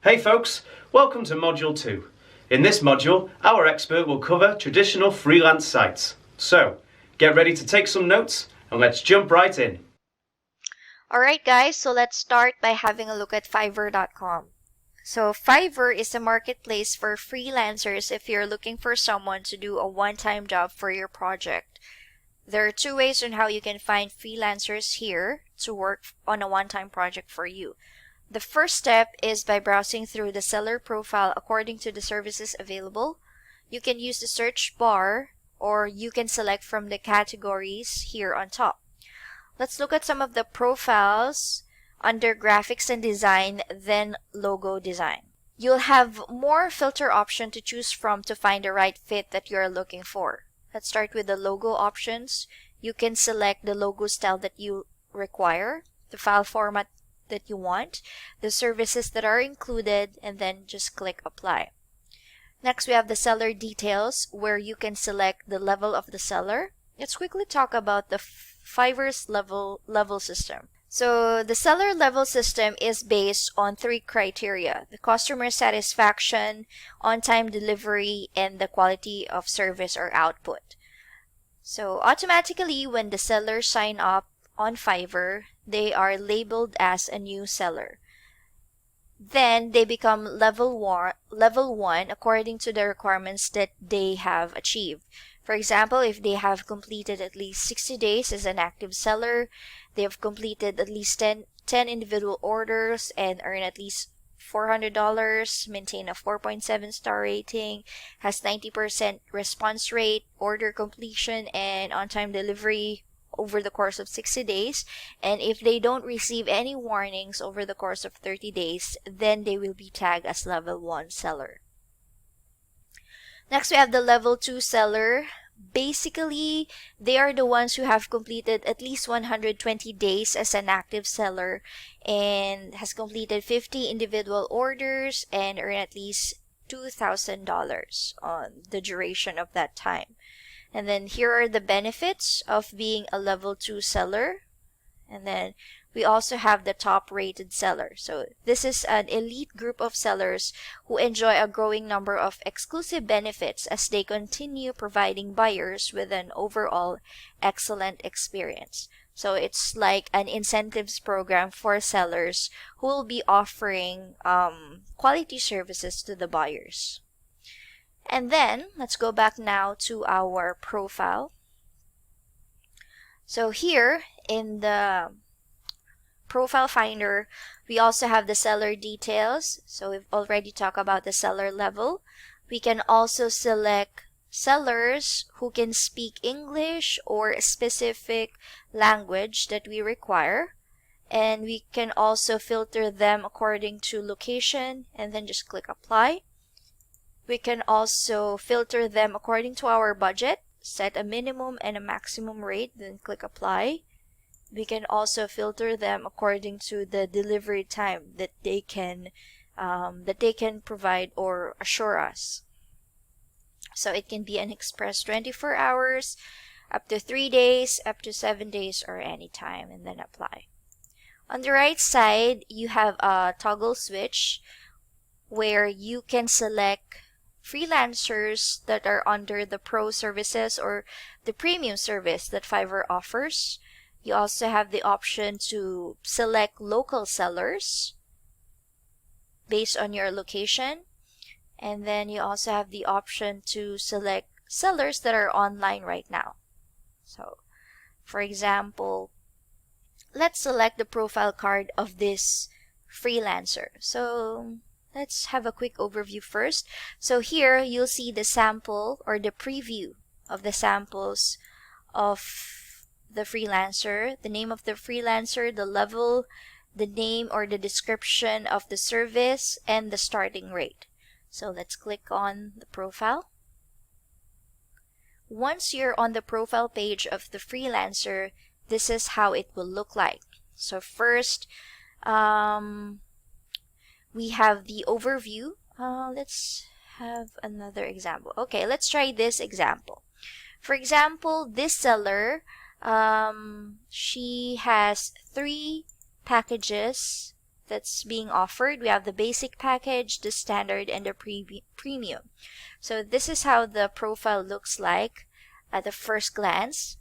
Hey folks, welcome to Module 2. In this module, our expert will cover traditional freelance sites. So, get ready to take some notes and let's jump right in. Alright guys, so let's start by having a look at Fiverr.com. So Fiverr is a marketplace for freelancers if you're looking for someone to do a one-time job for your project. There are two ways on how you can find freelancers here to work on a one-time project for you. The first step is by browsing through the seller profile according to the services available. You can use the search bar or you can select from the categories here on top. Let's look at some of the profiles under graphics and design, then logo design. You'll have more filter option to choose from to find the right fit that you're looking for. Let's start with the logo options. You can select the logo style that you require, the file format that you want, the services that are included, and then just click apply. Next, we have the seller details where you can select the level of the seller. Let's quickly talk about the Fiverr's level system. So the seller level system is based on three criteria: the customer satisfaction, on-time delivery, and the quality of service or output. So automatically when the sellers sign up on Fiverr, they are labeled as a new seller. Then they become level one according to the requirements that they have achieved. For example, if they have completed at least 60 days as an active seller, they have completed at least 10 individual orders and earn at least $400, maintain a 4.7 star rating, has 90% response rate, order completion, and on-time delivery over the course of 60 days. And if they don't receive any warnings over the course of 30 days, then they will be tagged as level 1 seller. Next, we have the level 2 seller. Basically, they are the ones who have completed at least 120 days as an active seller and has completed 50 individual orders and earn at least $2,000 on the duration of that time. And then here are the benefits of being a level 2 seller. And then we also have the top rated seller. So this is an elite group of sellers who enjoy a growing number of exclusive benefits as they continue providing buyers with an overall excellent experience. So it's like an incentives program for sellers who will be offering quality services to the buyers. And then let's go back now to our profile. So here in the profile finder, we also have the seller details. So we've already talked about the seller level. We can also select sellers who can speak English or a specific language that we require. And we can also filter them according to location and then just click apply. We can also filter them according to our budget, set a minimum and a maximum rate, then click apply. We can also filter them according to the delivery time that they can provide or assure us. So it can be an express 24 hours, up to 3 days, up to 7 days, or any time, and then apply. On the right side, you have a toggle switch where you can select freelancers that are under the pro services or the premium service that Fiverr offers. You also have the option to select local sellers based on your location. And then you also have the option to select sellers that are online right now. So, for example, let's select the profile card of this freelancer. So let's have a quick overview first. So here you'll see the sample or the preview of the samples of the freelancer, the name of the freelancer, the level, the name or the description of the service, and the starting rate. So let's click on the profile. Once you're on the profile page of the freelancer, this is how it will look like. So first, we have the overview. Let's have another example. Okay, let's try this example. For example, this seller, she has 3 packages that's being offered. We have the basic package, the standard, and the premium. So this is how the profile looks like at the first glance.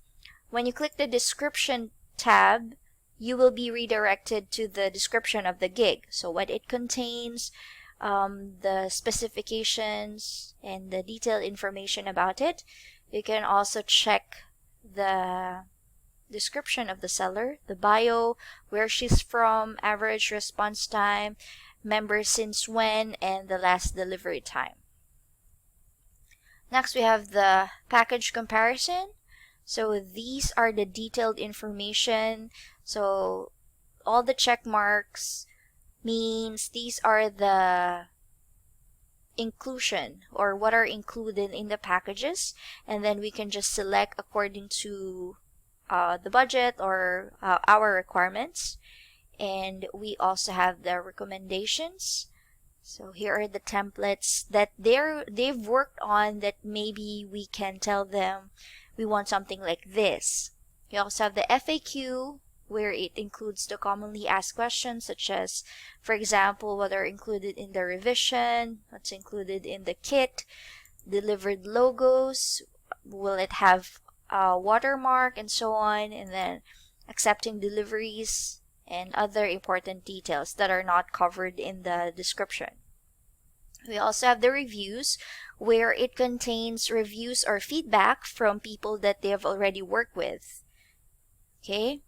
When you click the description tab, you will be redirected to the description of the gig. So what it contains, the specifications, and the detailed information about it. You can also check the description of the seller, the bio, where she's from, average response time, member since when, and the last delivery time. Next, we have the package comparison. So these are the detailed information. So all the check marks means these are the inclusion or what are included in the packages, and then we can just select according to the budget or our requirements. And we also have the recommendations. So here are the templates that they've worked on that maybe we can tell them we want something like this. We also have the FAQ, where it includes the commonly asked questions such as, for example, what are included in the revision, what's included in the kit, delivered logos, will it have a watermark, and so on, and then accepting deliveries and other important details that are not covered in the description. We also have the reviews, where it contains reviews or feedback from people that they have already worked with. Okay,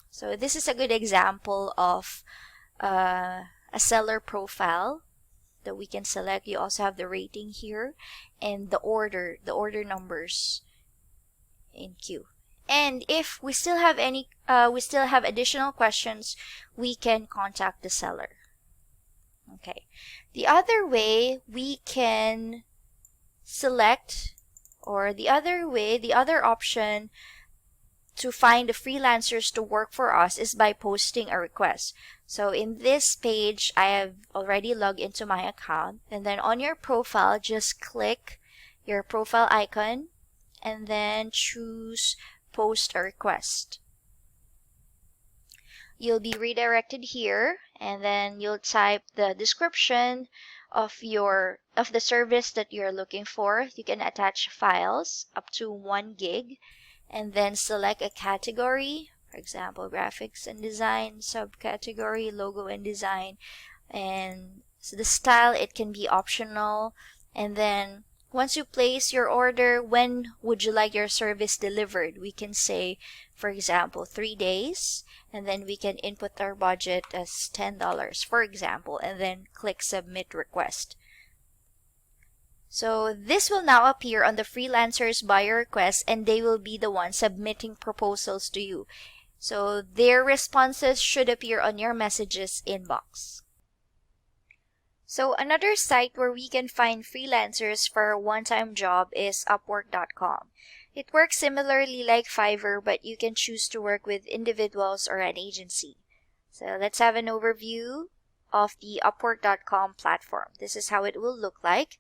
so this is a good example of a seller profile that we can select. You also have the rating here and the order numbers in queue. And if we still have additional questions, we can contact the seller. Okay, the other way we can select, or the other option to find the freelancers to work for us is by posting a request. So in this page, I have already logged into my account, and then on your profile, just click your profile icon and then choose post a request. You'll be redirected here, and then you'll type the description of the service that you're looking for. You can attach files up to 1 gig, and then select a category, for example, graphics and design, subcategory, logo and design, and so the style, it can be optional. And then once you place your order, when would you like your service delivered? We can say, for example, 3 days, and then we can input our budget as $10, for example, and then click submit request. So this will now appear on the freelancer's buyer request, and they will be the ones submitting proposals to you. So their responses should appear on your messages inbox. So another site where we can find freelancers for a one-time job is Upwork.com. It works similarly like Fiverr, but you can choose to work with individuals or an agency. So let's have an overview of the Upwork.com platform. This is how it will look like.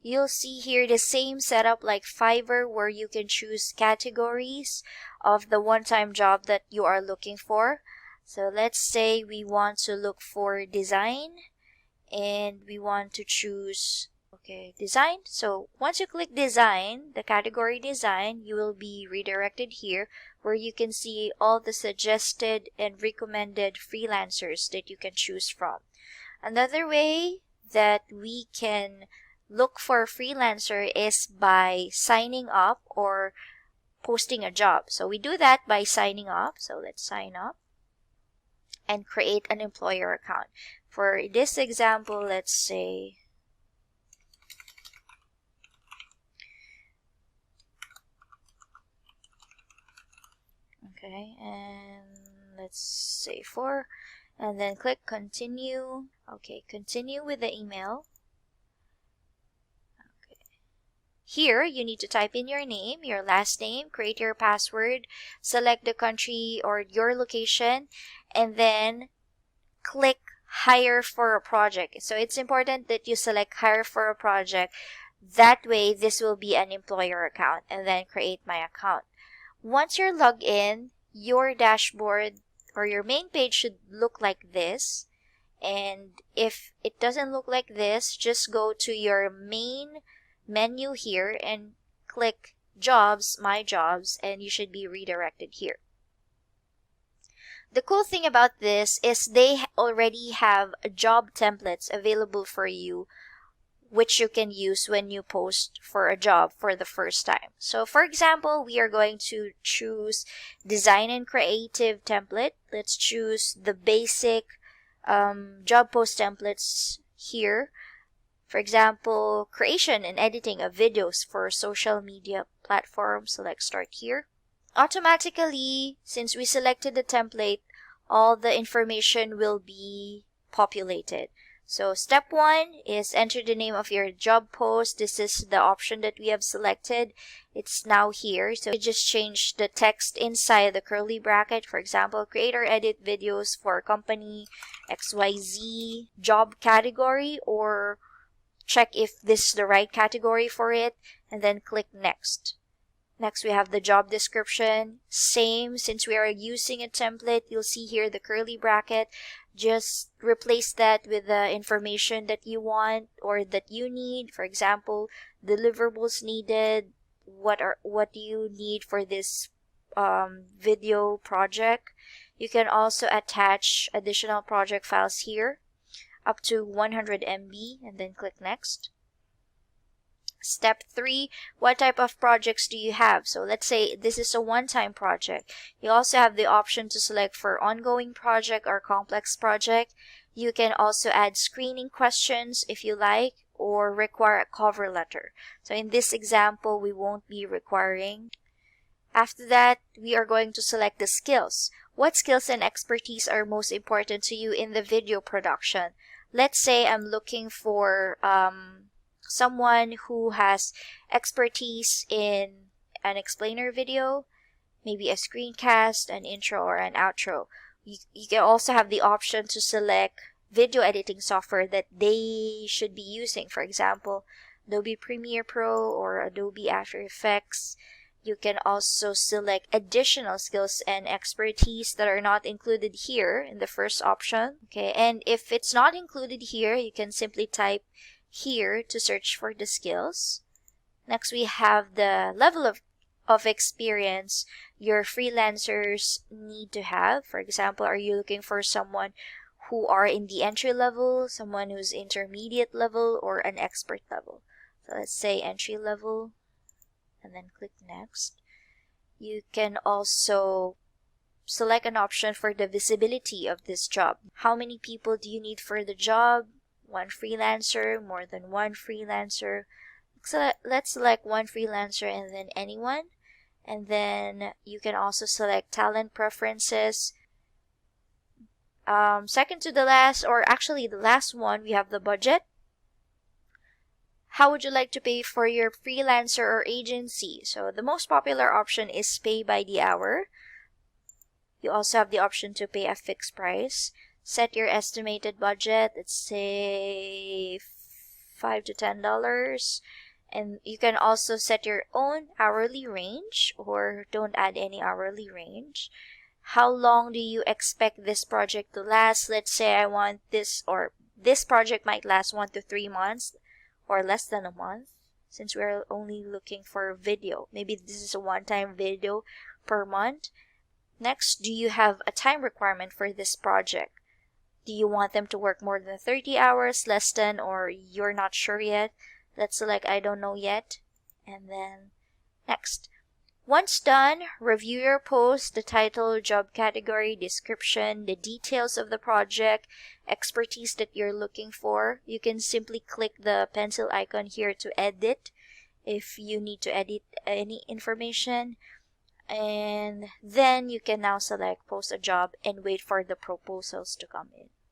You'll see here the same setup like Fiverr, where you can choose categories of the one-time job that you are looking for. So let's say we want to look for design, and we want to choose design. So once you click design, the category design, you will be redirected here where you can see all the suggested and recommended freelancers that you can choose from. Another way that we can look for a freelancer is by signing up or posting a job. So we do that by signing up. So let's sign up and create an employer account. For this example, let's say and let's say and then click continue. Continue with the email. Here, you need to type in your name, your last name, create your password, select the country or your location, and then click hire for a project. So it's important that you select hire for a project. That way, this will be an employer account, and then create my account. Once you're logged in, your dashboard or your main page should look like this. And if it doesn't look like this, just go to your main menu here and click Jobs, My Jobs, and you should be redirected here. The cool thing about this is they already have job templates available for you, which you can use when you post for a job for the first time. So for example, we are going to choose Dizajn Kreativ template. Let's choose the basic job post templates here. For example, creation and editing of videos for social media platforms. Select Start here. Automatically, since we selected the template, all the information will be populated. So step 1 is enter the name of your job post. This is the option that we have selected. It's now here. So you just change the text inside the curly bracket. For example, create or edit videos for company XYZ job category, or check if this is the right category for it, and then click Next. Next, we have the job description. Same, since we are using a template, you'll see here the curly bracket. Just replace that with the information that you want or that you need. For example, deliverables needed. What do you need for this video project? You can also attach additional project files here up to 100 MB and then click Next. Step 3, what type of projects do you have? So let's say this is a one-time project. You also have the option to select for ongoing project or complex project. You can also add screening questions if you like, or require a cover letter. So in this example, we won't be requiring. After that, we are going to select the skills. What skills and expertise are most important to you in the video production? Let's say I'm looking for someone who has expertise in an explainer video, maybe a screencast, an intro, or an outro. You can also have the option to select video editing software that they should be using. For example, Adobe Premiere Pro or Adobe After Effects. You can also select additional skills and expertise that are not included here in the first option. Okay, and if it's not included here, you can simply type here to search for the skills. Next, we have the level of experience your freelancers need to have. For example, are you looking for someone who are in the entry level, someone who's intermediate level, or an expert level? So let's say entry level, and then click Next. You can also select an option for the visibility of this job. How many people do you need for the job? One freelancer, more than one freelancer. So let's select one freelancer and then anyone. And then you can also select talent preferences. Second to the last, or actually the last one, we have the budget. How would you like to pay for your freelancer or agency? So the most popular option is pay by the hour. You also have the option to pay a fixed price. Set your estimated budget, let's say $5 to $10. And you can also set your own hourly range, or don't add any hourly range. How long do you expect this project to last? Let's say I want this, or this project might last 1 to 3 months or less than a month, since we're only looking for video. Maybe this is a one-time video per month. Next, do you have a time requirement for this project? Do you want them to work more than 30 hours, less than, or you're not sure yet? Let's select I don't know yet, and then Next. Once done, review your post, the title, job category, description, the details of the project, expertise that you're looking for. You can simply click the pencil icon here to edit if you need to edit any information. And then you can now select post a job and wait for the proposals to come in.